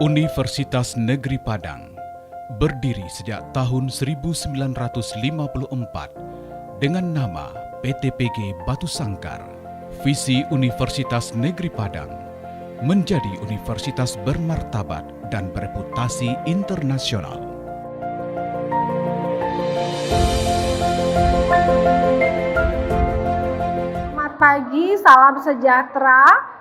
Universitas Negeri Padang berdiri sejak tahun 1954 dengan nama PTPG Batu Sangkar. Visi Universitas Negeri Padang menjadi universitas bermartabat dan bereputasi internasional. Selamat pagi, salam sejahtera.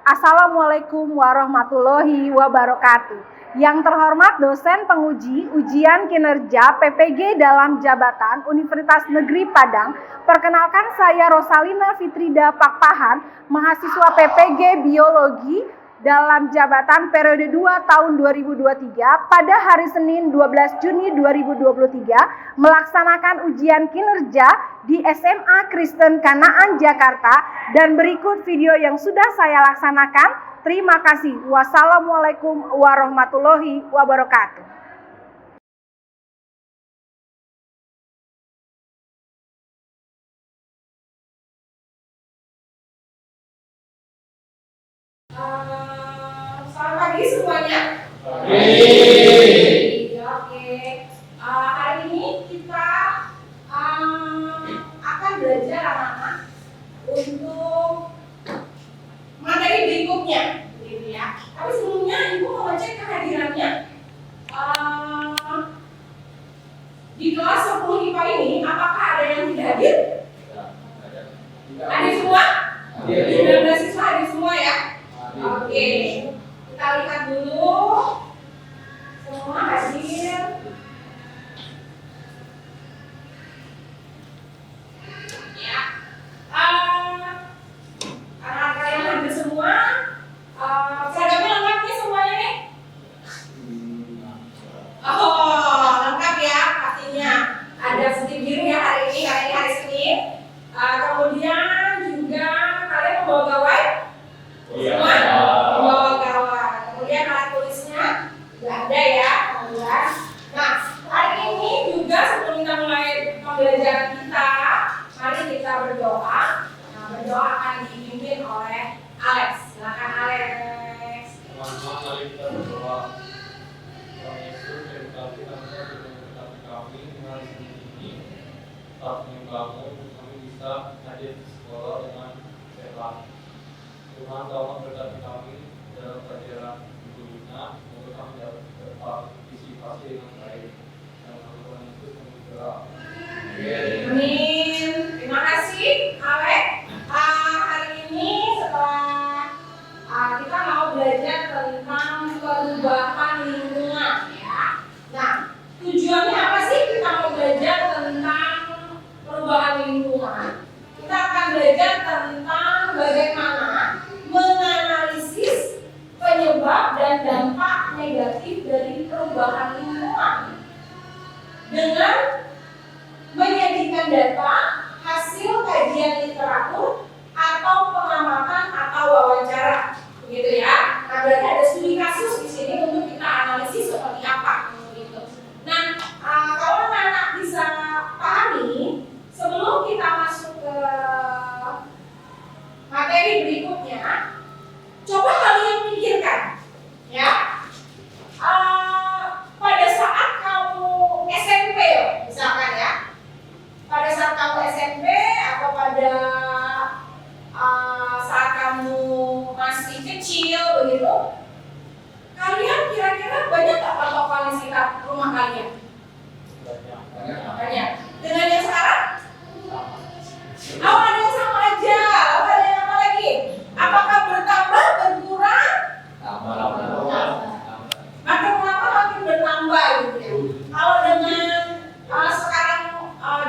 Assalamualaikum warahmatullahi wabarakatuh. Yang terhormat dosen penguji ujian kinerja PPG dalam jabatan Universitas Negeri Padang, perkenalkan saya Rosalina Fitrida Pakpahan, mahasiswa PPG Biologi dalam jabatan periode 2 tahun 2023 pada hari Senin 12 Juni 2023 melaksanakan ujian kinerja di SMA Kristen Kanaan Jakarta, dan berikut video yang sudah saya laksanakan. Terima kasih. Wassalamualaikum warahmatullahi wabarakatuh. Selamat pagi semuanya. Oke. Hari ini kita akan belajar anak-anak untuk materi berikutnya, gitu ya. Tapi sebelumnya Ibu mau cek kehadirannya. Di kelas 10 IPA ini, apakah ada yang tidak hadir? Hadir semua? Hadir. Mahasiswa hadir semua ya? Oke. Kita lihat dulu. Semua hadir. Ya. Karena kalian hadir semua, seragamnya lengkap nih semuanya nih? Oh, lengkap ya pastinya. Ada putih biru ya hari ini, karena ini hari Senin. Kemudian juga kalian membawa gawai? Semua? Membawa gawai. Kemudian alat tulisnya sudah ada ya, alhamdulillah. Nah, hari ini juga sebelum kita mulai pembelajaran kita, mari kita berdoa. Nah, berdoa akan dipimpin oleh Alex. Silakan Alex. Teman-teman, mari kita berdoa. Tuhan Yesus, terima kasih Anda sudah memberkati kami dengan hari ini. Saat menyembahmu, kami bisa hadir di sekolah dengan sehat. Tuhan, tolong berkati kami dalam pelajaran minggu ini, semoga kami dapat berpartisipasi dengan baik. Dalam nama Tuhan Yesus kami berdoa. Amin. Terima kasih Alex. Hari ini setelah kita mau belajar tentang perubahan lingkungan ya. Nah, tujuannya apa sih kita mau belajar tentang perubahan lingkungan? Kita akan belajar tentang bagaimana menganalisis penyebab dan dampak negatif dari perubahan lingkungan dengan menyajikan data, hasil kajian literatur, atau pengamatan atau wawancara, begitu ya. Nah, berarti ada studi kasus di sini untuk kita analisis seperti apa, gitu. Nah, kalau anak-anak bisa pahami, sebelum kita masuk ke materi berikutnya, coba kalian pikirkan, ya. Pada saat kamu SMP, misalkan ya. Pada saat kamu SMP atau pada saat kamu masih kecil begitu, kalian kira-kira banyak tak patokan di sekitar rumah kalian? Banyak. Dengan yang sekarang? Oh, ada yang sama aja. Oh, ada yang apa lagi? Apakah bertambah, berkurang? Makin lama makin bertambah gitu ya. Kalau dengan sekarang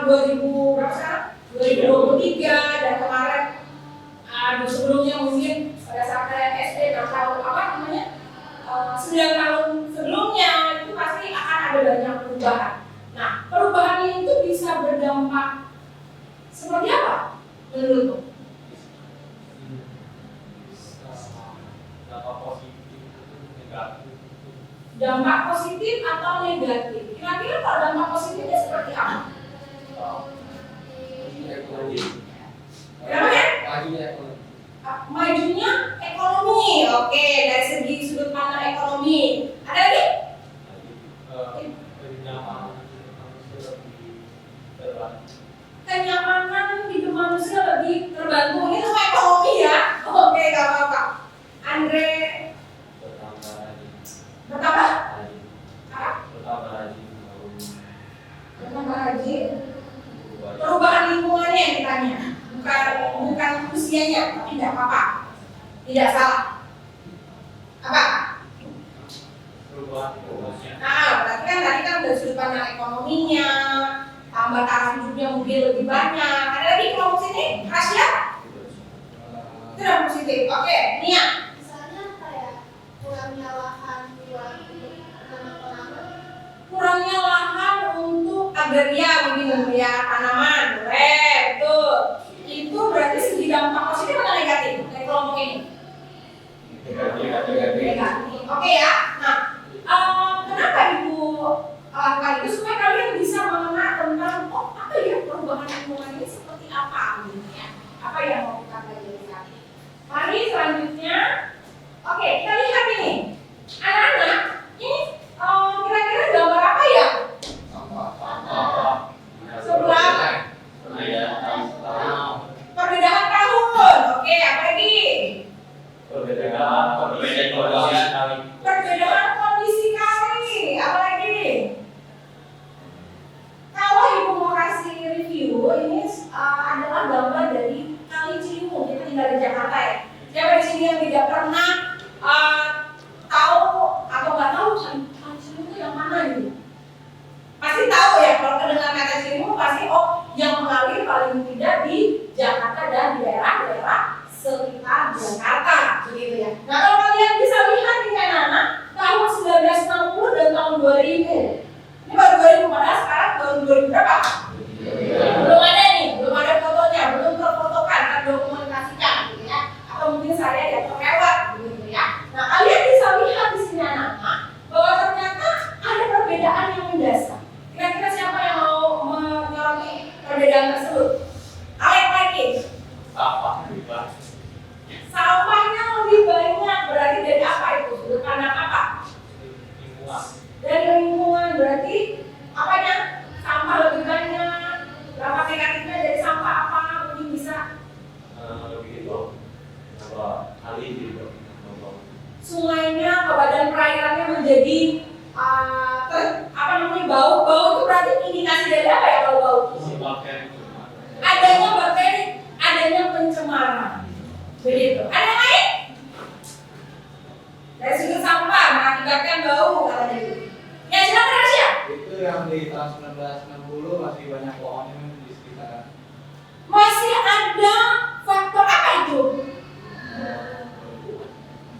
2000 berapa sekarang? 2023 dan kemarin sebelumnya mungkin pada saat kalian SD 6 tahun apa namanya 9 tahun sebelumnya itu pasti akan ada banyak perubahan. Nah, perubahan ini itu bisa berdampak seperti apa menurutmu? Dampak positif, negatif. Dampak positif atau negatif? Kira-kira kalau dampak positifnya seperti apa? Kenapa ya? Majunya ekonomi. Oke, dari segi sudut pandang ekonomi agraria mungkin ya, tanaman, boleh, betul. Itu berarti segi dampak positif atau negatif dari kelompok ini? Negatif. Oke ya. Nah, kenapa Ibu lakukan itu supaya kalian bisa mengenal tentang apa ya perubahan lingkungan ini seperti apa gitu ya? Apa yang mau kita pelajari nanti? Mari selanjutnya. Oke, kita lihat ini. Anak-anak, ini kira-kira gambar apa ya? Sebelah perbedaan tahun. Oke, apa lagi? Perbedaan kondisi kali. Apa lagi? Kalau Ibu mau kasih review, ini adalah gambar dari Kali Ciliwung. Kita tinggal di Jakarta ya. Siapa di sini yang tidak pernah tahu atau nggak tahu Kali Ciliwung itu yang mana gitu? Pasti tahu ya, kalau kedengar kata Ciliwung pasti yang mengalir paling tidak di Jakarta dan di daerah-daerah sekitar Jakarta, begitu ya. Nah, kalau kalian bisa lihat ini anak-anak, tahun 1960 dan tahun 2000. Ini baru 2000, padahal sekarang tahun 2000 berapa? Belum ada nih, belum ada fotonya, belum terfotokan, terdokumentasikan, gitu ya. Atau mungkin saya ya terlewat, begitu ya. Nah, kalian bisa lihat di sini anak-anak bahwa ternyata ada perbedaan yang mendasar. Kira-kira siapa yang mau menyoroti perbedaan tersebut? Alek lagi. Sampahnya lebih banyak, berarti dari apa itu? Sudut pandang apa? Dari lingkungan, berarti apanya? Sampah lebih banyak. Dampak negatifnya dari sampah apa? Mungkin bisa sungainya ke badan perairannya menjadi bau. Bau itu berarti indikasi dari apa ya kalau bau? Adanya bakteri, adanya pencemaran. Begitu. Ada yang lain? Dari sudut sampah mengakibatkan bau katanya itu. Ya silakan Rasya. Itu yang di tahun 1960 masih banyak pohonnya di sekitar. Masih ada faktor apa itu?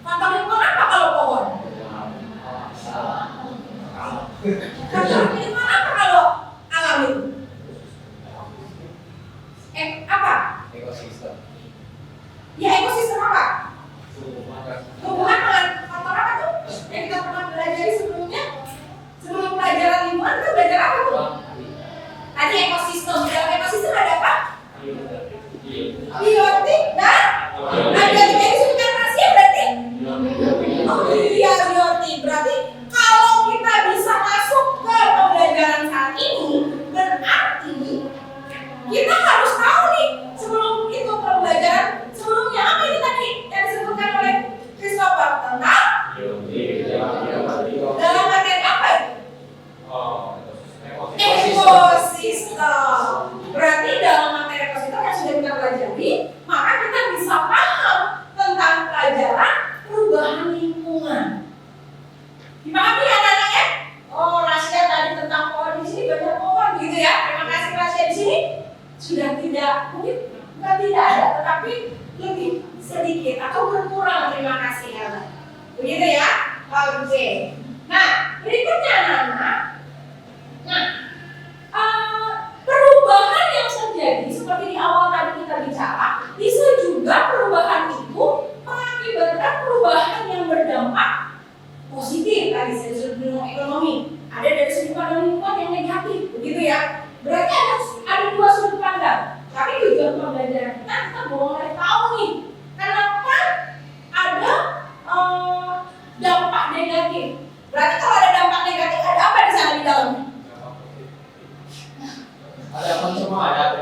Faktor lingkungan apa kalau pohon? Faktor lingkungan apa kalau alam itu? Apa? Ekosistem. Ya ekosistem apa? Hubungan dengan faktor apa tuh? Yang kita pernah belajar sebelumnya? Sebelum pelajaran lingkungan kita belajar apa tuh? Tadi ekosistem. Di dalam ekosistem ada apa? Biotik dan abiotik. Jadi sebutkan rahasia berarti? Oh iya biotik. Berarti kalau kita bisa masuk ke pembelajaran saat ini, berarti kita harus tahu nih sebelum itu pembelajaran sebelumnya apa ini tadi yang disebutkan oleh Christopher tentang dalam materi apa itu? Ekosistem. Berarti dalam materi ekosistem yang sudah kita pelajari, maka kita bisa paham tentang pelajaran perubahan lingkungan. Dipahami ya anak-anak ya? Oh, Rasya tadi tentang pohon di sini banyak pohon gitu ya. Terima kasih Rasya di sini sudah tidak mungkin bukan tidak ada, tetapi lebih sedikit atau berkurang. Terima kasih ya. Begitu ya? Oke. Nah, berikutnya anak-anak. Nah, perubahan yang terjadi seperti di awal tadi kita bicara, bisa juga perubahan itu mengakibatkan perubahan yang berdampak positif dari sudut ekonomi. Ada dari sudut pandang lingkungan yang negatif, begitu ya. Berarti ada dua sudut pandang. Tapi tujuan pembelajaran kita boleh tahu nih, kenapa ada dampak negatif. Berarti kalau ada dampak negatif, ada apa di sana di dalamnya? Ada pencemaran,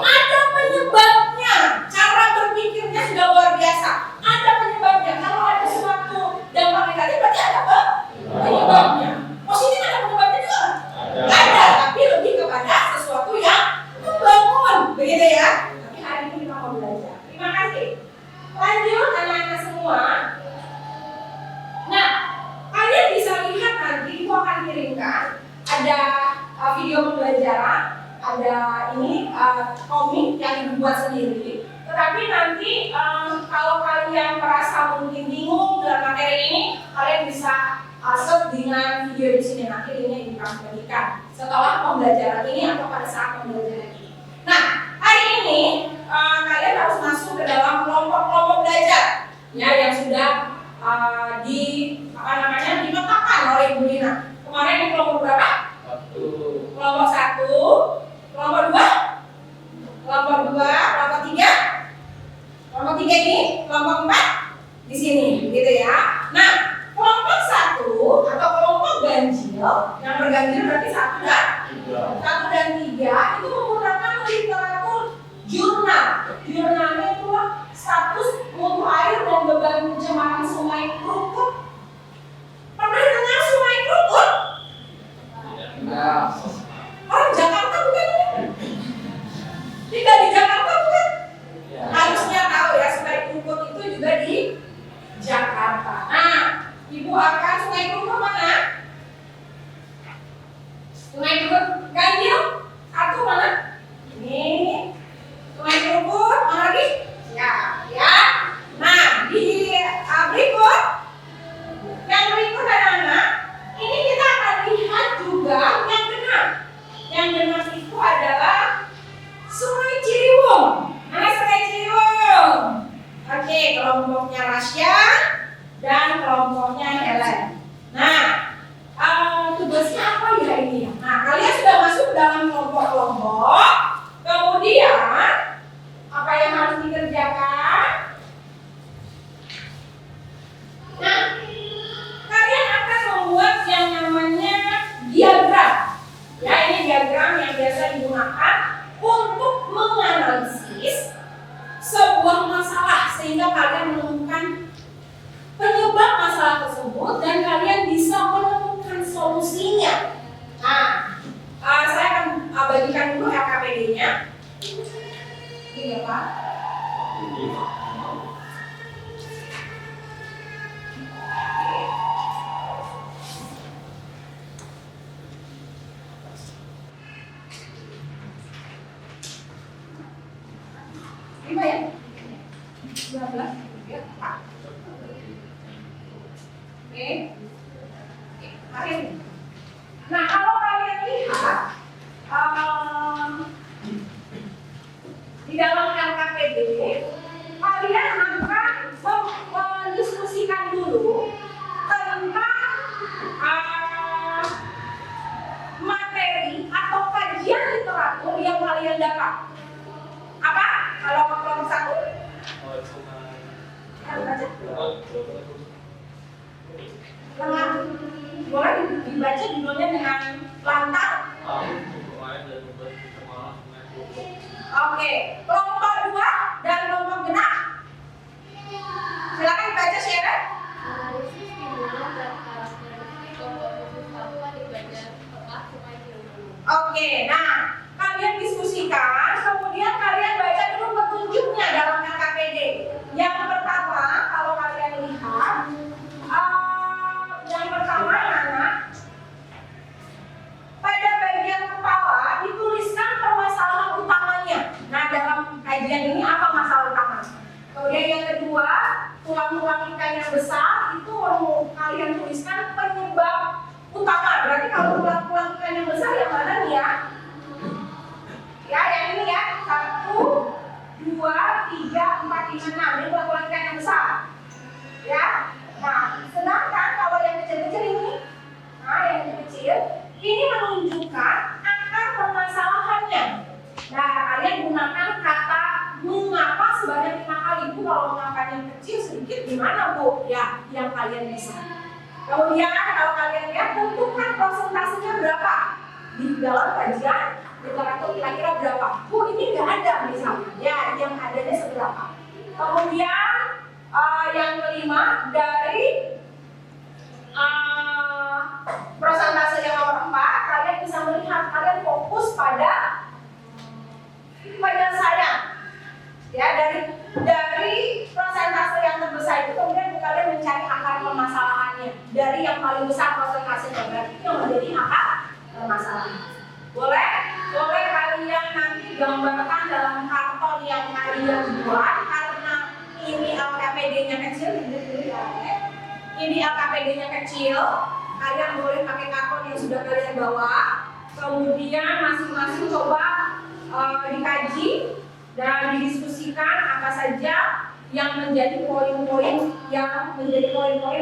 Ada penyebabnya. Cara berpikirnya sudah luar biasa. Ada penyebabnya. Kalau ada suatu dampak negatif, berarti ada apa? Penyebabnya. Positif ada penyebabnya juga? Ada, tapi lebih kepada sesuatu yang membangun, begitu ya. Tapi hari ini kita mau belajar. Terima kasih. Lanjut anak-anak semua. Nah, kalian bisa lihat nanti itu akan kirimkan ada video pembelajaran, ada ini komik yang dibuat sendiri. Tetapi nanti kalau kalian merasa mungkin bingung dengan materi ini, kalian bisa search dengan video di sini, nanti linknya kami bagikan. setelah pembelajaran ini atau pada saat pembelajaran ini. Nah, hari ini kalian harus masuk ke dalam kelompok-kelompok belajar ya yang sudah dimetakan oleh Ibu Dina. Kemarin di kelompok berapa? Kelompok 1, kelompok 2, kelompok 2, kelompok 3. Kelompok 3 ini, kelompok 4 di sini, gitu ya. Nah, kelompok 1 atau kelompok ganjil, yang berganjil berarti 1 dan 3 itu menggunakan literatur jurnal. Jurnalnya itu status mutu air dan beban pencemaran Sungai Krukut. Pernah dengar Sungai Krukut? Orang Jakarta bukan? Tinggal di Jakarta bukan? Harusnya tahu ya, Sungai Krukut itu juga di Jakarta. Nah, Ibu akan Sungai Krukut mana? Sungai Krukut ganjil 1 mana? Ini Sungai Krukut mana lagi? Ya. Nah, di berikut yang berikut anak-anak, ini kita akan lihat juga yang benar. Yang benar itu adalah Sungai Ciliwung. Mana Sungai Ciliwung? Oke, kelompoknya Rasya dan kelompoknya Helen. Nah, tugasnya apa ya ini? Nah, kalian sudah masuk dalam kelompok-kelompok. Kemudian apa yang harus dikerjakan? Nah, kalian akan membuat yang namanya diagram. Ya, ini diagram yang biasa digunakan untuk menganalisis sebuah masalah sehingga kalian menemukan penyebab masalah tersebut dan kalian bisa menemukan solusinya. Nah, saya akan bagikan dulu LKPD-nya. Ini ya Pak. Lima ya? 12 ya, Pak. Oke. Akhir. Nah, kalau kalian lihat di dalam LKPD, kalian akan mendiskusikan dulu tentang materi atau kajian literatur yang kalian dapat. Apa? Kalau kelompok 1? Baca. Boleh dibaca judulnya dengan lantang. Oke, kelompok 2 dan kelompok genap. Silakan dibaca Sharon. Oke, nah kalian diskusikan, kemudian kalian baca dulu petunjuknya dalam LKPD. Yang pertama, kalau kalian lihat, yang pertama anak, pada bagian kepala dituliskan permasalahan utamanya. Nah, dalam kajian ini apa masalah utama? Kemudian yang kedua, tulang-tulang ikan yang besar itu kalian tuliskan penyebab utama. Berarti kalau tulang-tulang ikan yang besar yang mana nih ya? Ya, yang ini ya. 1, 2, 3, 4, 5, 6. Ini tulang-tulang ikan yang besar. Ya. Nah, sedangkan kalau yang kecil-kecil ini, yang kecil ini menunjukkan akar permasalahannya. Nah, kalian gunakan kata mengapa sebanyak 5 kali. Bu, kalau mengapa yang kecil sedikit gimana Bu? Ya, yang kalian bisa. Kemudian kalau kalian lihat tentukan prosentasenya berapa di dalam kajian literatur kira-kira berapa. Bu, ini nggak ada misalnya. Ya, yang adanya seberapa. Kemudian yang kelima dari prosentase yang nomor 4, kalian bisa melihat kalian fokus pada penyelesaian. Ya, dari prosentase yang terbesar itu kemudian kalian mencari akar permasalahannya. Dari yang paling besar prosentasenya berarti yang menjadi akar permasalahan. Boleh kalian nanti gambarkan dalam karton yang kalian buat karena ini LKPD-nya kecil, ini LKPD-nya kecil. Kalian boleh pakai karton yang sudah kalian bawa. Kemudian masing-masing coba dikaji dan didiskusikan apa saja yang menjadi poin-poin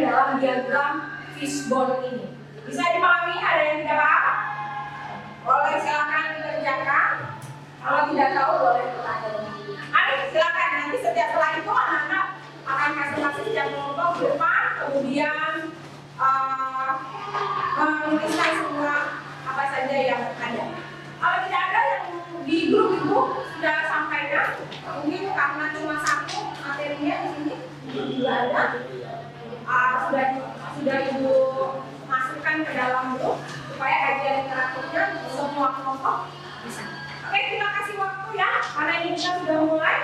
dalam diagram fishbone ini. Bisa dipahami? Ada yang tidak paham? Boleh silakan dikerjakan. Kalau tidak tahu boleh bertanya. Ayo silakan. Nanti setiap setelah itu anak-anak akan kasih setiap kelompok di depan, kemudian menuliskan semua apa saja yang ada. Kalau tidak ada yang di grup itu sudah sampaikan, mungkin karena cuma satu materinya di sini juga ada, sudah ibu masukkan ke dalam grup supaya kajian interaktifnya semua kelompok bisa. Oke, terima kasih waktu ya, karena ini kita sudah mulai.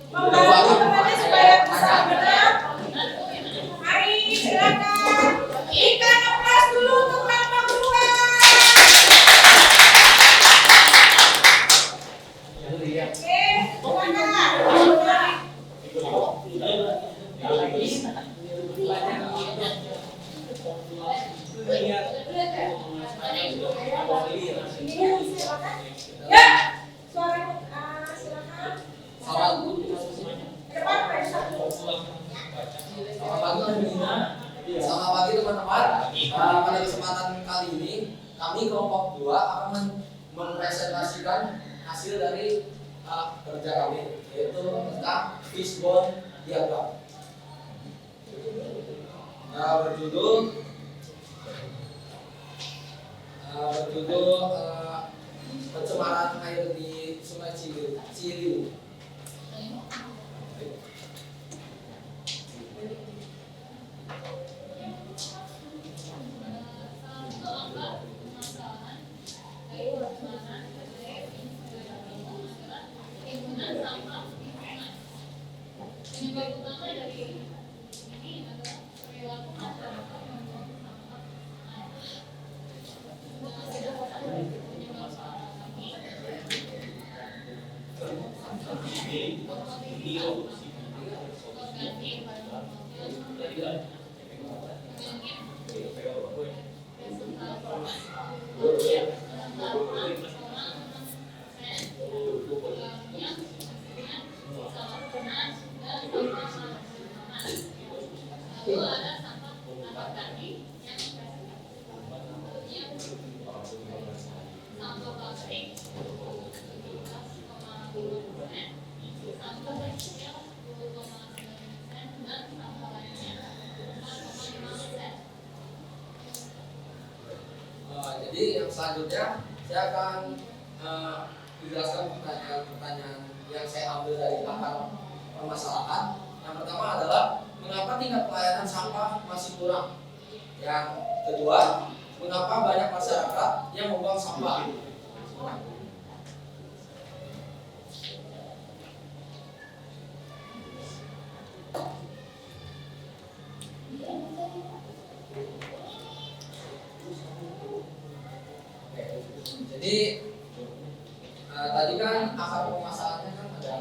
Membantu temannya supaya bisa benar. Mari silakan. Kita nafas dulu untuk kelompok 2. Oke, silakan. Ya, suara silakan. Depan Pak Ustaz. Selamat pagi teman-teman. Pada kesempatan kali ini kami kelompok 2 akan mempresentasikan hasil dari kerja kami, yaitu tentang fishbone diagram. Berjudul pencemaran air di Sungai Ciliwung. Jadi yang selanjutnya saya akan menjelaskan pertanyaan-pertanyaan yang saya ambil dari akar permasalahan. Yang pertama adalah mengapa tingkat pelayanan sampah masih kurang. Yang kedua, mengapa banyak masyarakat yang membuang sampah. Jadi tadi kan akar permasalahannya kan ada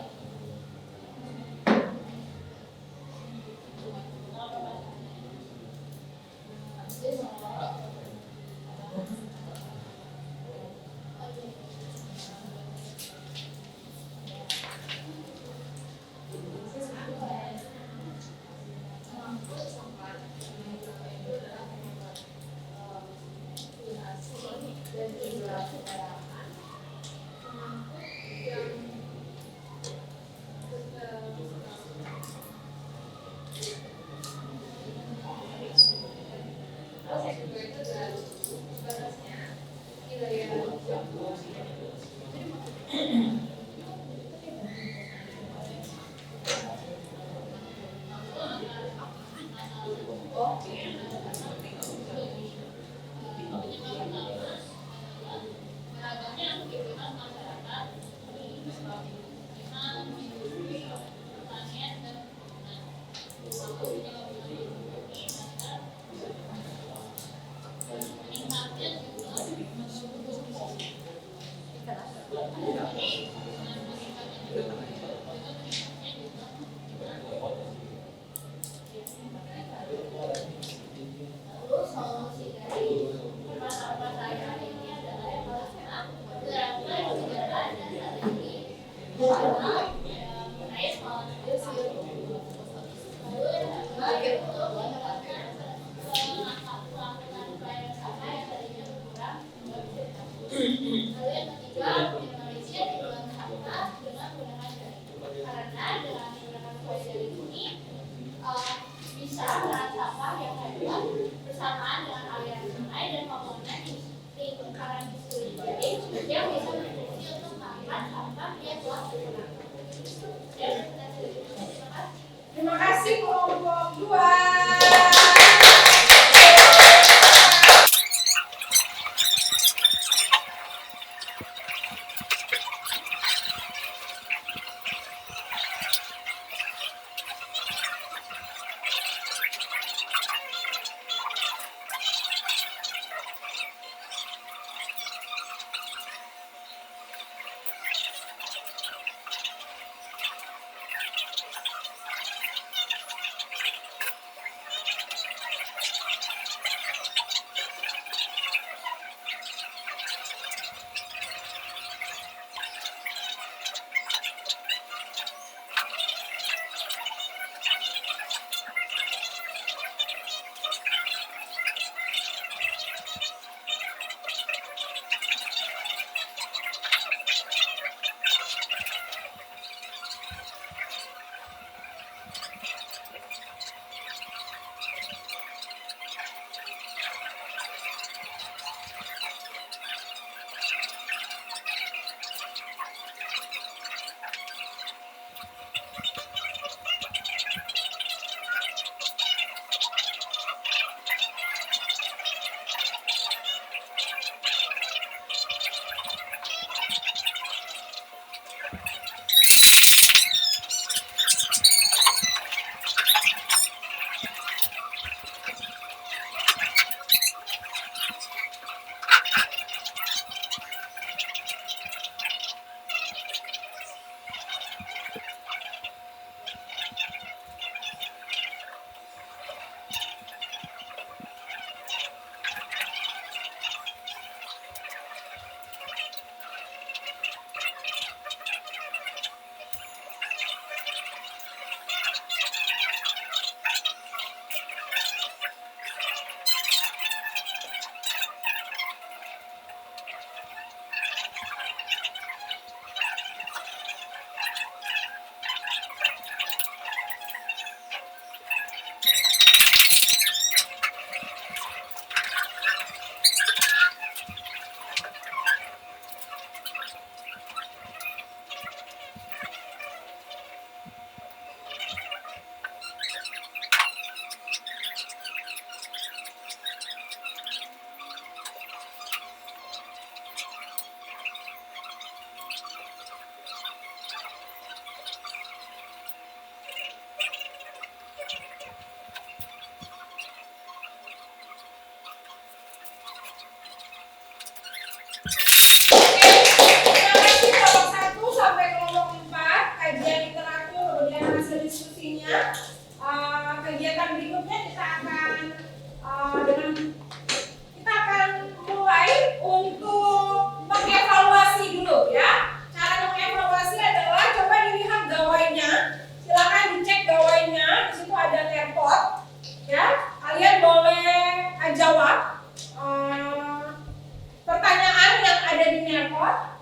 Terima kasih kelompok 2. jawab?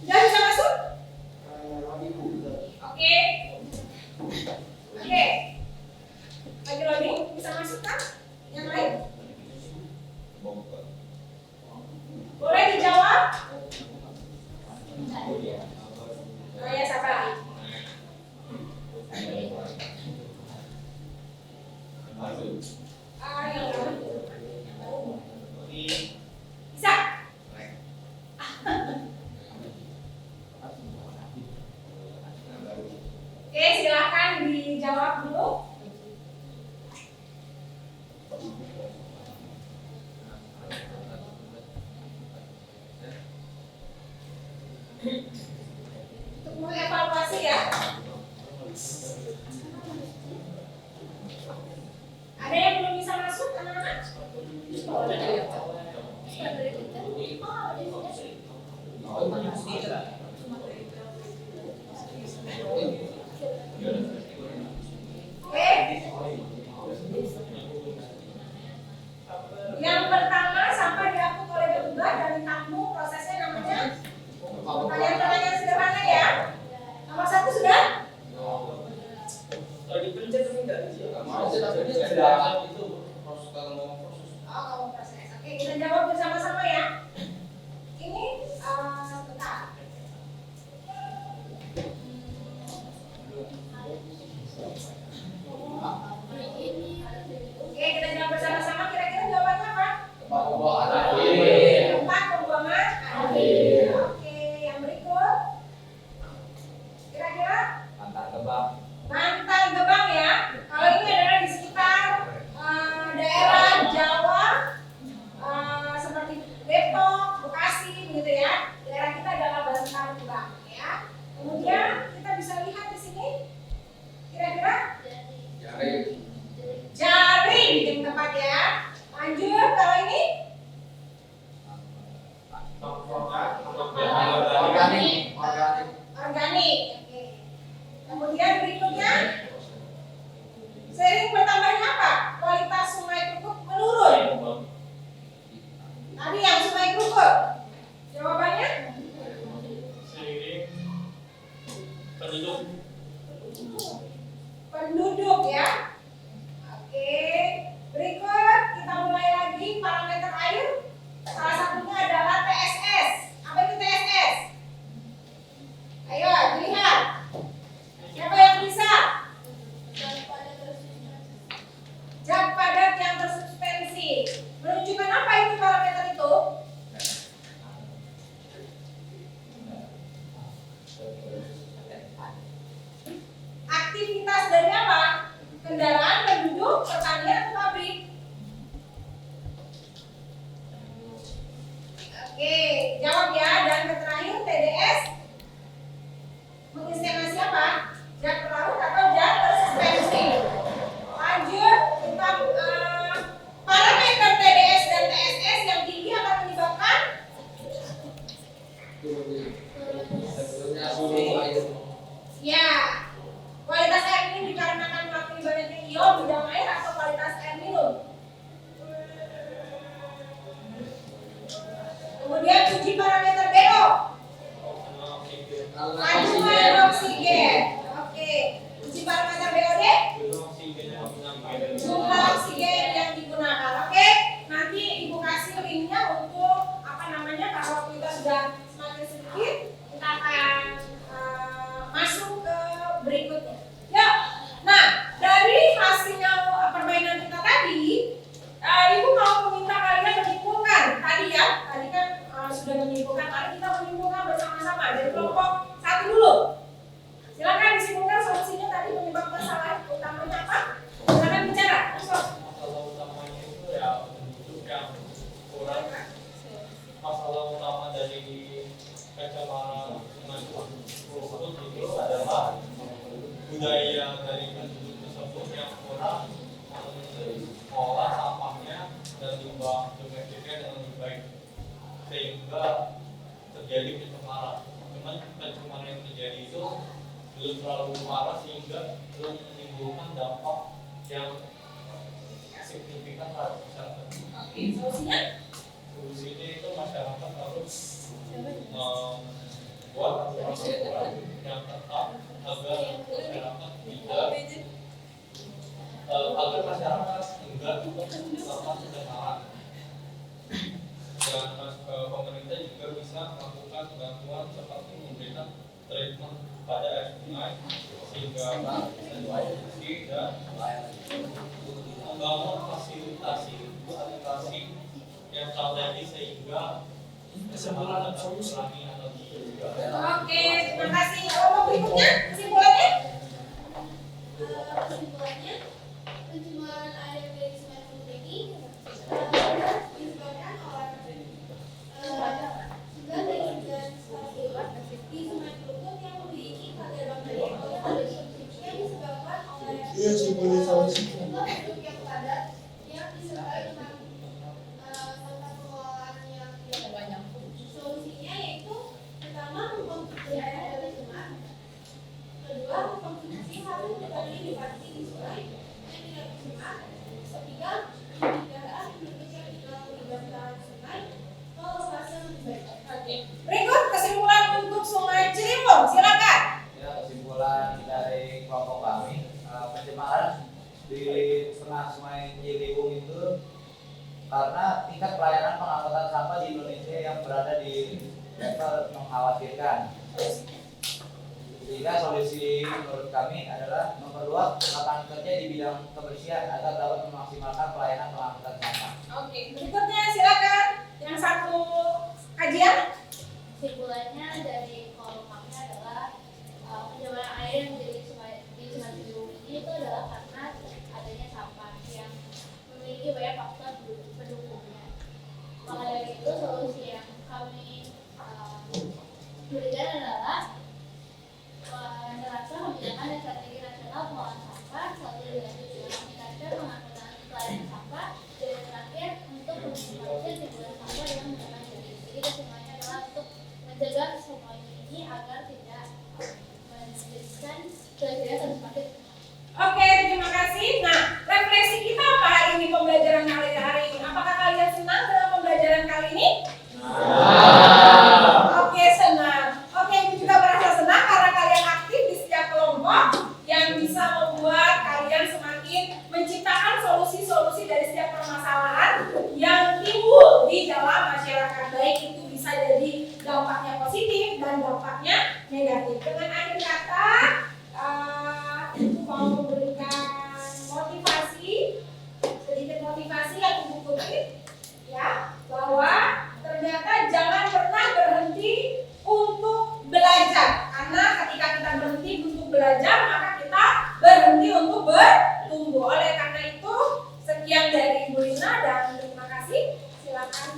Sudah bisa masuk? Oke. Oke. Lagi loading, bisa masuk kan? Yang lain? Boleh dijawab? Oh ya, sabar. Yang lain? Bisa? Oke, silakan dijawab dulu. Untuk mengevaluasi ya. Ada yang belum bisa masuk, anak-anak? Oke. Yang pertama, sampah diangkut oleh petugas dan ditampung, prosesnya namanya pertanyaan-pertanyaan sederhana ya. Nomor 1 sudah? Oh, proses. Oke, kita jawab bersama-sama ya. Ini bentar. Oke, kita jawab bersama-sama. Kira-kira jawabannya apa? Tempat pembuangan akhir. Oke, yang berikut. Kira-kira? Bantar Gebang ya. Kalau ini adalah di sekitar daerah Jawa, seperti Depok, Bekasi, begitu ya. Daerah kita adalah Bantar Gebang ya. Kemudian kita bisa lihat di sini. Kira-kira? Jaring yang tepat ya. Lanjut, kalau ini? Organik. Oke. Kemudian berikutnya, sering bertambahnya apa? Kualitas Sungai Krukut menurun. Tadi yang Sungai Krukut, jawabannya? Seiring penduduk. Penduduk ya. Oke. Berikut kita mulai lagi parameter air. Salah satunya adalah TSS. Apa itu TSS? Ayo dilihat. Siapa yang bisa? Zat padat yang tersubstansi. Menunjukkan apa itu parameter itu? Aktivitas dari apa? Kendaraan, penduduk, pertanian, atau pabrik? Oke, jawab ya. Dan terakhir TDS mengestimasi apa? Zat pelarut atau zat tersubstansi? Lanjut, tentang parameter TDS dan TSS yang tinggi akan menyebabkan ya, kualitas air ini dikarenakan mengakui banyaknya ion di dalam air atau kualitas air minum. Kemudian uji parameter BO. Kandungan oksigen. Oke. Uji parameter BOD. Jumlah oksigen yang digunakan. Oke. Nanti Ibu kasih linknya untuk kalau kita sudah semakin sedikit, kita akan masuk ke berikutnya. Ya. Nah, dari hasilnya permainan kita tadi, Ibu mau meminta kalian menyimpulkan tadi ya. Tadi kan sudah menyimpulkan, tadi kita menyimpulkan bersama-sama dari kelompok 1 dulu. Silakan disimpulkan solusinya tadi penyebab masalah utamanya apa? Silakan bicara. Masalah utamanya itu ya penduduk yang kurang. Masalah utama dari kacamata tersebut itu adalah budaya dari penduduk tersebut yang kurang mengolah sampahnya dan limbah domestiknya dengan lebih baik, sehingga terjadi pencemaran. Cuman pencemaran yang terjadi itu belum terlalu parah sehingga belum menimbulkan dampak yang signifikan terhadap kesehatan. Oke, solusinya? Solusinya itu masyarakat harus membuat aturan yang tetap agar masyarakat tidak agar masyarakat enggak melakukan kejahatan. Dan pemerintah juga bisa melakukan bantuan seperti memberikan treatment pada air sungai sehingga bisa diproduksi dan membangun fasilitasi yang terjadi sehingga kesempatan terkurangi atau juga. Oke, terima kasih. Kelompok berikutnya, kesimpulannya? Kesimpulannya, pencemaran air dari Sungai Peluru ini disebabkan oleh sungai di Sungai Peluru yang memiliki kadar bakteri yang disebabkan oleh penduduk yang padat yang disertai dengan tata pengelolaan yang tidak banyak. Solusinya yaitu pertama mengkonsumsi air dari sungai, kedua mengkonsumsi hasil petani dipati di sungai yang tidak tercemar, ketiga memelihara penduduk yang tinggal di bantaran sungai ke lokasi yang lebih baik. Oke. Berikut kesimpulan untuk Sungai Ciliwung, silakan. Ya, kesimpulan dari kelompok kami, pencemaran di tengah Sungai Ciliwung itu karena tingkat pelayanan pengangkutan sampah di Indonesia yang berada di level mengkhawatirkan. Sehingga solusi menurut kami adalah memperluas lapangan kerja di bidang kebersihan agar dapat memaksimalkan pelayanan pengangkutan sampah. Oke, berikutnya silakan yang satu kajian. Kesimpulannya dari kelompok kami adalah pencemaran air yang di Sungai Ciliwung ini itu adalah karena adanya sampah yang memiliki banyak faktor pendukungnya. Maka dari itu solusi yang kami berikan adalah menerapkan kebijakan dan strategi nasional pengolahan sampah, satu dilanjut dengan meningkatkan pengangkutan pelayanan sampah, dan terakhir untuk meminimalisir timbulan sampah dengan menggunakan jadi. Jadi kesimpulannya adalah untuk mencegah semua ini agar tidak menjadikan kejadian yang semakin. Oke, terima kasih. Nah, refleksi kita apa hari ini, pembelajaran hari ini? Apakah kalian senang dengan pembelajaran kali ini? Oke, senang. Oke, ibu juga merasa senang karena kalian aktif di setiap kelompok yang bisa membuat kalian semakin menciptakan solusi-solusi dari setiap permasalahan yang timbul di dalam masyarakat. Baik itu bisa jadi dampaknya positif dan dampaknya negatif. Dengan akhir kata, ibu mau memberikan motivasi, sedikit motivasi yang ibu kutip, ya, bahwa ternyata jangan pernah berhenti untuk belajar, karena ketika kita berhenti untuk belajar maka kita berhenti untuk bertumbuh. Oleh karena itu sekian dari Ibu Lina dan terima kasih. Silakan.